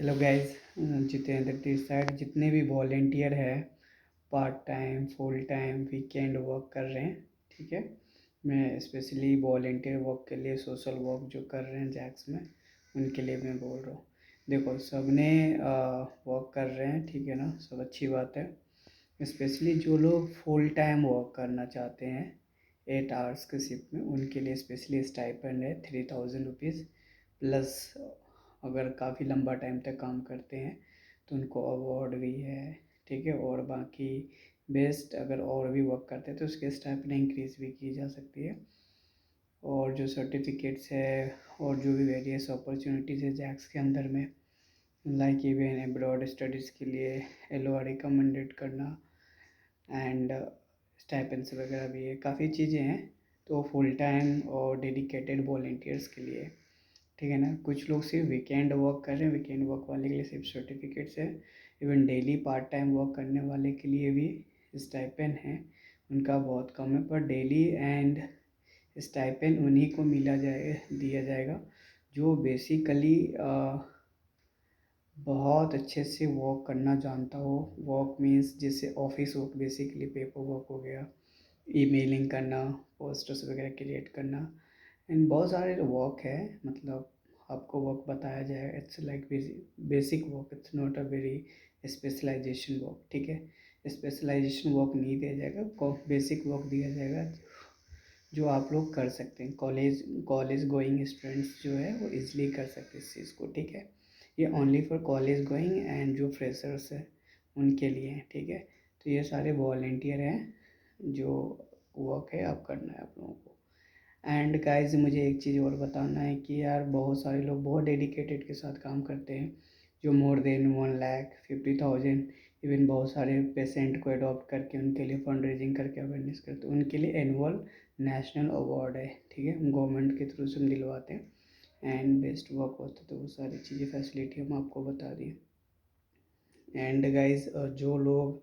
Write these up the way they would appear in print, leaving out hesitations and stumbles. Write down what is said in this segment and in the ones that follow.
Hello guys. Jitendra this side. जितने भी volunteer है part time full time weekend work कर रहे हैं, ठीक है। मैं स्पेशली वॉलेंटियर वर्क के लिए सोशल वर्क जो कर रहे हैं जैक्स में, उनके लिए मैं बोल रहा हूँ। देखो, सबने वर्क कर रहे हैं, ठीक है ना, सब अच्छी बात है। स्पेशली जो लोग फुल टाइम वर्क करना चाहते हैं 8 आवर्स के शिफ्ट में, उनके लिए स्पेशली स्टाइपेंड है 3000 रुपीज़ प्लस। अगर काफ़ी लंबा टाइम तक काम करते हैं तो उनको अवार्ड भी है, ठीक है। और बाकी बेस्ट अगर और भी वर्क करते हैं तो उसके स्टाइपेंड इंक्रीज भी की जा सकती है। और जो सर्टिफिकेट्स है और जो भी वेरियस अपॉर्चुनिटीज़ है जैक्स के अंदर में, लाइक इवन एब्रॉड स्टडीज़ के लिए LOR रिकमेंडेड करना एंड स्टाइपेंड्स वगैरह भी है, काफ़ी चीज़ें हैं। तो फुल टाइम और डेडिकेटेड वॉलेंटियर्स के लिए, ठीक है ना। कुछ लोग सिर्फ वीकेंड वर्क कर रहे हैं, वीकेंड वर्क वाले के लिए सिर्फ सर्टिफिकेट्स है। Even daily part time work करने वाले के लिए भी स्टाइपेंड है, उनका बहुत कम है, पर डेली एंड स्टाइपेंड उन्हीं को दिया जाएगा जो बेसिकली बहुत अच्छे से वर्क करना जानता हो। वर्क मीन्स जैसे office work, basically paper work हो गया, ईमेलिंग करना, पोस्टर्स वगैरह क्रिएट करना, एंड बहुत सारे वर्क है। मतलब आपको वर्क बताया जाएगा, it's like basic work, it's not a very specialization work, ठीक है। स्पेशलाइजेशन वर्क नहीं दिया जाएगा, बेसिक वर्क दिया जाएगा जो आप लोग कर सकते हैं। कॉलेज गोइंग स्टूडेंट्स जो है वो इजीली कर सकते हैं इस चीज़ को, ठीक है। ये only for college going and जो फ्रेशर्स है उनके लिए है, ठीक है। तो ये सारे वॉलेंटियर हैं जो वर्क है आप करना है आप लोगों को। एंड गाइस, मुझे एक चीज़ और बताना है कि यार बहुत सारे लोग बहुत डेडिकेटेड के साथ काम करते हैं, जो मोर देन 1,50,000 इवन बहुत सारे पेशेंट को अडॉप्ट करके उनके लिए फंड रेजिंग करके अवेयरनेस करते हैं, उनके लिए एनुअल नेशनल अवार्ड है, ठीक है। हम गवर्नमेंट के थ्रू से हम दिलवाते हैं एंड बेस्ट वर्क होता है, तो वो सारी चीज़ें फैसिलिटी हम आपको बता दिए। एंड गाइस, जो लोग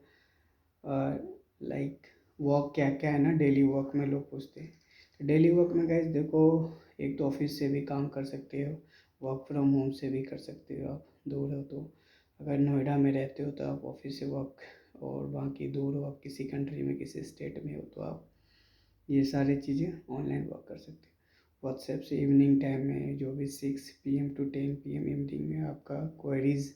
लाइक वर्क क्या क्या है ना, डेली वर्क में लोग पूछते हैं, तो डेली वर्क में गाइस देखो, एक तो ऑफिस से भी काम कर सकते हो, वर्क फ्रॉम होम से भी कर सकते हो। आप दूर हो तो, अगर नोएडा में रहते हो तो आप ऑफिस से वर्क, और बाकी दूर हो आप किसी कंट्री में किसी स्टेट में हो तो आप ये सारी चीज़ें ऑनलाइन वर्क कर सकते हो। व्हाट्सएप से इवनिंग टाइम में जो भी 6 PM to 10 PM इवनिंग में आपका क्वेरीज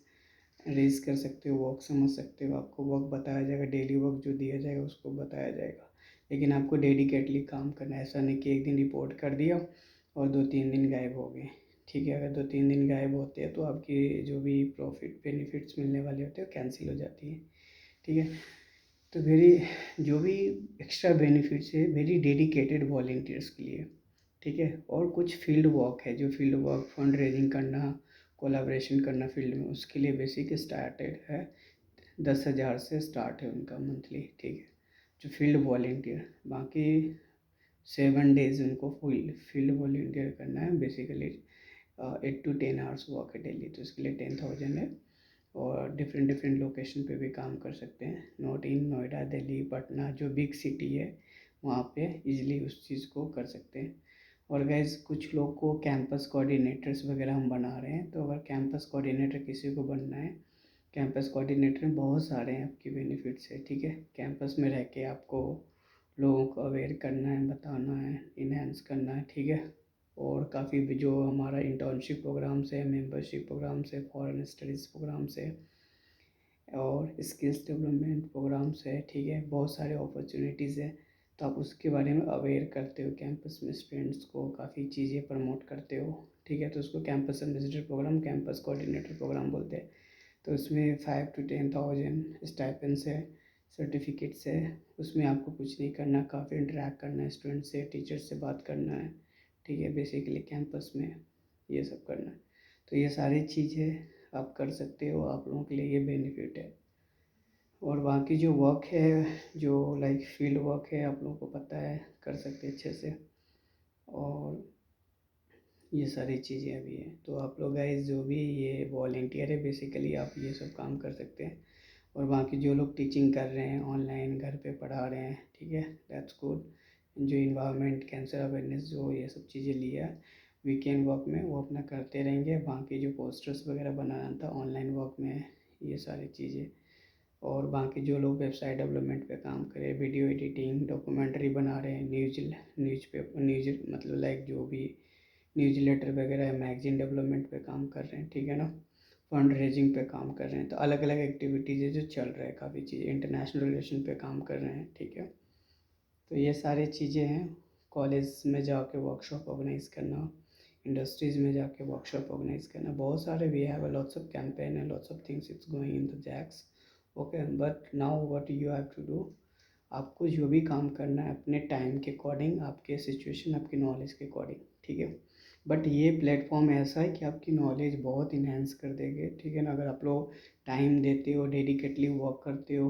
रेज कर सकते हो, वर्क समझ सकते हो, आपको वर्क बताया जाएगा, डेली वर्क जो दिया जाएगा उसको बताया जाएगा। लेकिन आपको डेडिकेटली काम करना है, ऐसा नहीं कि एक दिन रिपोर्ट कर दिया और 2-3 दिन गायब हो गए, ठीक है। अगर 2-3 दिन गायब होते हैं तो आपकी जो भी प्रॉफिट बेनिफिट्स मिलने वाले होते हैं वो कैंसिल हो जाती है, ठीक है। तो वेरी जो भी एक्स्ट्रा बेनिफिट्स है वेरी डेडिकेटेड वॉलेंटियर्स के लिए, ठीक है। और कुछ फील्ड वर्क है, जो फील्ड वर्क फंड रेजिंग करना, कोलाब्रेशन करना फील्ड में, उसके लिए बेसिक स्टार्टेड है 10,000 से स्टार्ट है उनका मंथली, ठीक है, जो फील्ड वॉलेंटियर। बाकी 7 डेज उनको फील्ड वॉलेंटियर करना है बेसिकली। 8 to 10 आवर्स वर्क है डेली, तो इसके लिए 10,000 है। और डिफरेंट डिफरेंट लोकेशन पे भी काम कर सकते हैं, नॉट इन नोएडा, दिल्ली, पटना, जो बिग सिटी है वहाँ पे इजीली उस चीज़ को कर सकते हैं। और गैस, कुछ लोग को कैंपस कोऑर्डिनेटर्स वगैरह हम बना रहे हैं, तो अगर कैंपस कोऑर्डिनेटर किसी को बनना है, कैंपस कोऑर्डिनेटर में बहुत सारे हैं आपकी बेनिफिट्स है, ठीक है। कैंपस में रह के आपको लोगों को अवेयर करना है, बताना है, इन्हेंस करना है, ठीक है। और काफ़ी भी जो हमारा इंटर्नशिप प्रोग्राम्स है, मेंबरशिप प्रोग्राम्स है, फॉरेन स्टडीज़ प्रोग्राम्स है, और स्किल्स डेवलपमेंट प्रोग्राम्स है, ठीक है। बहुत सारे अपॉर्चुनिटीज़ है, तो आप उसके बारे में अवेयर करते हो, कैंपस में स्टूडेंट्स को काफ़ी चीज़ें प्रमोट करते हो, ठीक है। तो उसको campus ambassador program, campus coordinator program बोलते हैं। तो उसमें 5 to 10,000 स्टाइपेंड्स है, सर्टिफिकेट्स है। उसमें आपको कुछ नहीं करना, काफ़ी इंटरेक्ट करना है स्टूडेंट से, टीचर से बात करना है, ठीक है। बेसिकली कैंपस में ये सब करना है। तो ये सारी चीज़ें आप कर सकते हो, आप लोगों के लिए ये बेनिफिट है। और बाकी जो वर्क है, जो लाइक फील्ड वर्क है, आप लोगों को पता है, कर सकते हैं अच्छे से। और ये सारी चीज़ें अभी हैं, तो आप लोग गाइस जो भी ये वॉलेंटियर है बेसिकली आप ये सब काम कर सकते हैं। और बाकी जो लोग टीचिंग कर रहे हैं ऑनलाइन, घर पे पढ़ा रहे हैं, ठीक है, दैट्स गुड। जो इन्वायरमेंट कैंसर अवेयरनेस जो ये सब चीज़ें लिया है, वीकेंड वर्क में वो अपना करते रहेंगे। बाकी जो पोस्टर्स वगैरह बनाना था ऑनलाइन वर्क में, ये सारी चीज़ें। और बाकी जो लोग वेबसाइट डेवलपमेंट पे काम कर रहे हैं, वीडियो एडिटिंग, डॉक्यूमेंट्री बना रहे हैं, न्यूज पेपर, न्यूज मतलब लाइक जो भी न्यूज लेटर वगैरह है, मैगजीन डेवलपमेंट पे काम कर रहे हैं, ठीक है ना। फंड रेजिंग पे काम कर रहे हैं। तो अलग अलग एक्टिविटीज़ है जो चल रहा है, काफ़ी चीज़ें, इंटरनेशनल रिलेशन पे काम कर रहे हैं, ठीक है। तो ये सारी चीज़ें हैं। कॉलेज में जाके वर्कशॉप ऑर्गेनाइज करना, इंडस्ट्रीज़ में जाके वर्कशॉप ऑर्गेनाइज करना, बहुत सारे we have lots of campaign and lots of things it's going in the जैक्स। Okay, but now what you have to do, आपको जो भी काम करना है अपने टाइम के अकॉर्डिंग, आपके सिचुएशन, आपकी नॉलेज के अकॉर्डिंग, ठीक है। बट ये प्लेटफॉर्म ऐसा है कि आपकी नॉलेज बहुत इन्हेंस कर देंगे, ठीक है ना, अगर आप लोग टाइम देते हो, डेडिकेटली वर्क करते हो।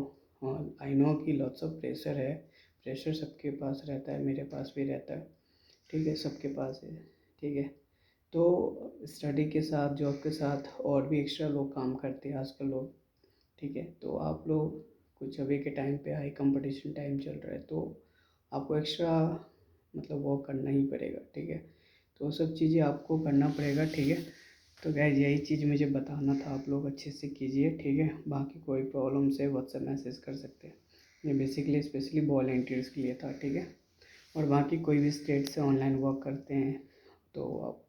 आई नो कि लॉट्स ऑफ प्रेशर है, प्रेशर सबके पास रहता है, मेरे पास भी रहता है, ठीक है, सबके पास है, ठीक है। तो स्टडी के साथ, जॉब के साथ और भी एक्स्ट्रा लोग काम करते हैं आजकल लोग, ठीक है। तो आप लोग कुछ अभी के टाइम पे हाई कंपटीशन टाइम चल रहा है, तो आपको एक्स्ट्रा मतलब वो करना ही पड़ेगा, ठीक है। तो वो सब चीज़ें आपको करना पड़ेगा, ठीक है। तो गैस यही चीज़ मुझे बताना था, आप लोग अच्छे से कीजिए, ठीक है। बाकी कोई प्रॉब्लम से व्हाट्सएप मैसेज कर सकते हैं। ये बेसिकली स्पेशली वॉलेंटियर्स के लिए था, ठीक है। और बाकी कोई भी स्टेट से ऑनलाइन वर्क करते हैं तो आप,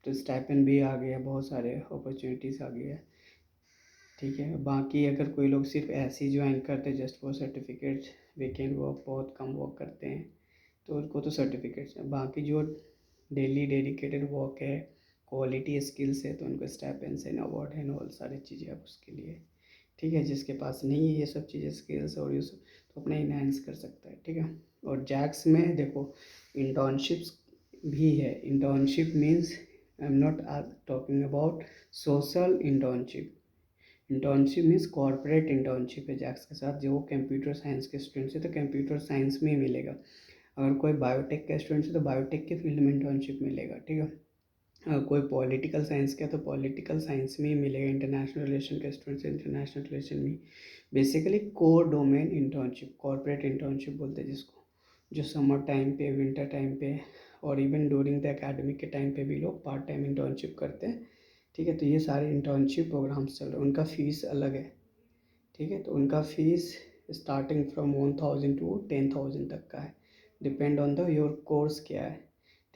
तो स्टाइपेंड भी आ गया, बहुत सारे अपॉर्चुनिटीज़ आ गई है, ठीक है। बाकी अगर कोई लोग सिर्फ ऐसे ही ज्वाइन करते just for certificate, weekend work बहुत कम वर्क करते हैं तो उनको तो सर्टिफिकेट्स है। बाकी जो डेली डेडिकेटेड वर्क है, क्वालिटी स्किल्स है, तो उनको stipends and award and all सारी चीज़ें आप उसके लिए, ठीक है। जिसके पास नहीं है ये सब चीज़ें, स्किल्स और ये सब, तो अपने इन्हेंस कर सकता है, ठीक है। और जैक्स में देखो इंटर्नशिप्स भी है। Internship means I am not talking about social internship. Internship means corporate internship है जैक्स के साथ। जो कंप्यूटर साइंस के स्टूडेंट्स है तो कंप्यूटर साइंस में ही मिलेगा। अगर कोई बायोटेक का स्टूडेंट्स है तो बायोटेक के फील्ड में इंटर्नशिप मिलेगा, ठीक है। अगर कोई पॉलिटिकल साइंस का है तो पॉलिटिकल साइंस में ही मिलेगा। इंटरनेशनल रिलेशन के स्टूडेंट्स इंटरनेशनल रिलेशन में। Basically core domain internship, corporate internship बोलते हैं जिसको, जो समर टाइम पे, विंटर टाइम पे और इवन ड्यूरिंग द एकेडमिक के टाइम पे भी लोग पार्ट टाइम इंटर्नशिप करते हैं, ठीक है। तो ये सारे इंटर्नशिप प्रोग्राम्स चल रहे हैं, उनका फ़ीस अलग है, ठीक है। तो उनका फ़ीस स्टार्टिंग फ्रॉम 1000 टू 10,000 तक का है, depend on the your course क्या है,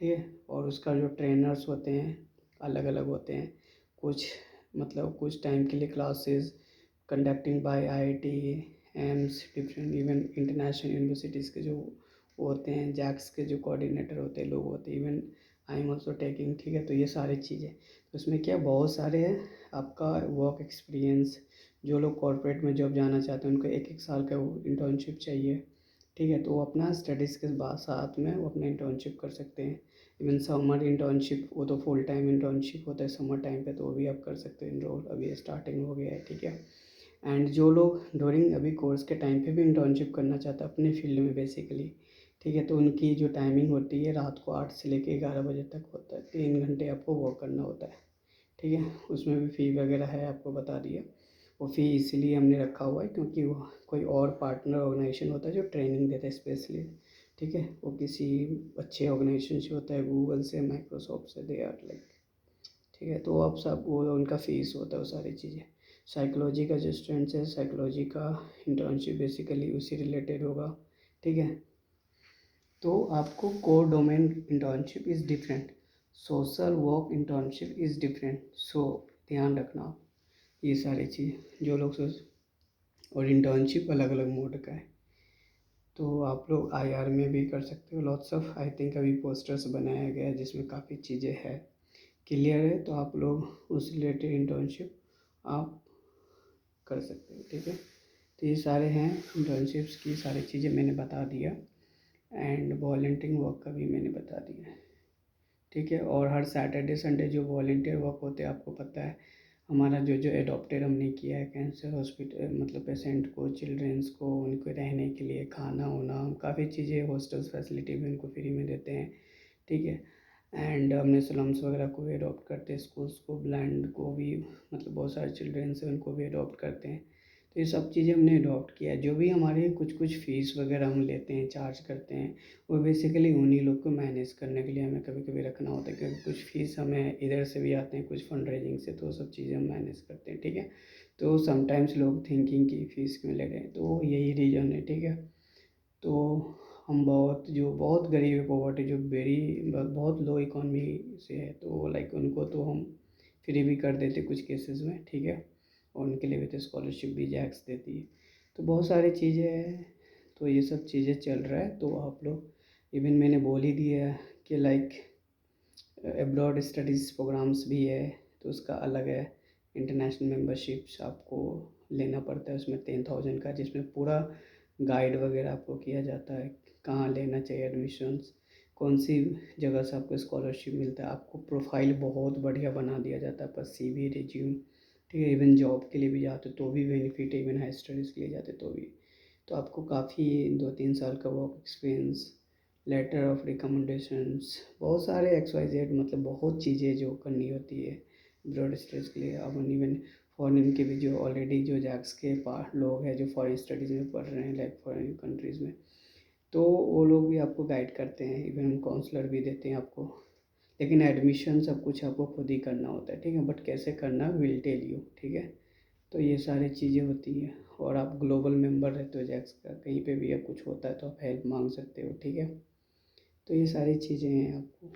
ठीक है। और उसका जो ट्रेनर्स होते हैं अलग अलग होते हैं। कुछ मतलब कुछ टाइम के लिए classes conducting bye IIT, AIIMS, different even international universities के जो वो होते हैं, जैक्स के जो कोऑर्डिनेटर होते हैं लोग होते हैं, even I am also taking, ठीक है। तो ये सारी चीज़ें, तो उसमें क्या बहुत सारे आपका वर्क एक्सपीरियंस, जो लोग कॉर्पोरेट में जॉब जाना चाहते हैं उनको एक एक साल का वो इंटर्नशिप चाहिए, ठीक है। तो वो अपना स्टडीज़ के बाद साथ में वो अपना इंटर्नशिप कर सकते हैं। इवन समर इंटर्नशिप, वो तो फुल टाइम इंटर्नशिप होता है समर टाइम पे, तो वो भी आप कर सकते हैं इनरोल, अभी स्टार्टिंग हो गया है, ठीक है। एंड जो लोग ड्यूरिंग अभी कोर्स के टाइम पे भी इंटर्नशिप करना चाहते हैं अपने फील्ड में बेसिकली, ठीक है, तो उनकी जो टाइमिंग होती है रात को 8 से लेकर 11 बजे तक होता है, 3 घंटे आपको वर्क करना होता है, ठीक है। उसमें भी फ़ी वगैरह है, आपको बता दिया। वो फ़ी इसीलिए हमने रखा हुआ है क्योंकि वो कोई और पार्टनर ऑर्गेनाइजेशन होता है जो ट्रेनिंग देता है स्पेशली, ठीक है। वो किसी अच्छे ऑर्गेनाइजेशन से होता है, गूगल से, माइक्रोसॉफ्ट से, दे आर लाइक, ठीक है। तो आप सब वो उनका फ़ीस होता है वो सारी चीज़ें। साइकोलॉजी का जो स्टूडेंट्स है, साइकोलॉजी का इंटर्नशिप बेसिकली उसी रिलेटेड होगा, ठीक है। तो आपको core domain internship is different, social work internship is different, so ध्यान रखना ये सारी चीज़ जो लोग सोच। और इंटर्नशिप अलग अलग मोड का है, तो आप लोग आईआर में भी कर सकते हो। लॉट्स ऑफ आई थिंक अभी पोस्टर्स बनाया गया है जिसमें काफ़ी चीज़ें है, क्लियर है, तो आप लोग उस रिलेटेड इंटर्नशिप आप कर सकते हो, ठीक है। तो ये सारे हैं इंटर्नशिप्स की सारी चीज़ें मैंने बता दिया, एंड वॉलंटियरिंग वर्क का भी मैंने बता दिया, ठीक है। और हर सैटरडे संडे जो वॉलंटियर वर्क होते हैं आपको पता है, हमारा जो जो एडॉप्टेड हमने किया है कैंसर हॉस्पिटल, मतलब पेशेंट को, चिल्ड्रेंस को, उनको रहने के लिए खाना होना, काफ़ी चीज़ें, हॉस्टल्स फैसिलिटी भी उनको फ्री में देते हैं, ठीक है। एंड हमने स्लम्स वगैरह को भी अडॉप्ट करते हैं, स्कूल्स को, ब्लाइंड को भी, मतलब बहुत सारे चिल्ड्रेंस हैं उनको भी अडॉप्ट करते हैं। तो ये सब चीज़ें हमने अडॉप्ट किया है। जो भी हमारे कुछ फ़ीस वगैरह हम लेते हैं, चार्ज करते हैं, वो बेसिकली उन्हीं लोग को मैनेज करने के लिए हमें कभी कभी रखना होता है, क्योंकि कुछ फ़ीस हमें इधर से भी आते हैं, कुछ फंड रेजिंग से, तो सब चीज़ें हम मैनेज करते हैं, ठीक है। तो समटाइम्स लोग थिंकिंग कि फ़ीस क्यों ले रहे हैं, तो यही रीज़न है, ठीक है। तो हम बहुत गरीब है, पॉवर्टी जो बहुत लो इकॉनमी से है, तो लाइक उनको तो हम फ्री भी कर देते कुछ केसेस में, ठीक है। और उनके लिए भी तो स्कॉलरशिप भी जैक्स देती है। तो बहुत सारी चीज़ें हैं, तो ये सब चीज़ें चल रहा है। तो आप लोग इवन मैंने बोल ही दिया है कि लाइक एब्रॉड स्टडीज़ प्रोग्राम्स भी है, तो उसका अलग है। इंटरनेशनल मेंबरशिप्स आपको लेना पड़ता है, उसमें 10,000 का, जिसमें पूरा गाइड वगैरह आपको किया जाता है, कहाँ लेना चाहिए एडमिशन्स, कौन सी जगह से आपको स्कॉलरशिप मिलता है, आपको प्रोफाइल बहुत बढ़िया बना दिया जाता है, पर CV रिज्यूम, ठीक है। इवन जॉब के लिए भी जाते तो भी बेनिफिट है, इवन हाई स्टडीज़ के लिए जाते तो भी। तो आपको काफ़ी 2-3 साल का work experience, letter of recommendations, बहुत सारे XYZ, मतलब बहुत चीज़ें जो करनी होती है ब्रॉड स्टडीज़ के लिए। अब इवन फॉरेन के भी जो ऑलरेडी जो जैक्स के लोग हैं जो फॉरेन स्टडीज़ में पढ़ रहे हैं, लाइक फॉरेन कंट्रीज़ में, तो वो लोग भी आपको गाइड करते हैं, इवन हम काउंसलर भी देते हैं आपको। लेकिन एडमिशन सब कुछ आपको खुद ही करना होता है, ठीक है। बट कैसे करना विल टेल यू, ठीक है। तो ये सारी चीज़ें होती हैं। और आप ग्लोबल मेंबर रहते हो जैक्स का, कहीं पे भी अब कुछ होता है तो आप हेल्प मांग सकते हो, ठीक है। तो ये सारी चीज़ें हैं आपको।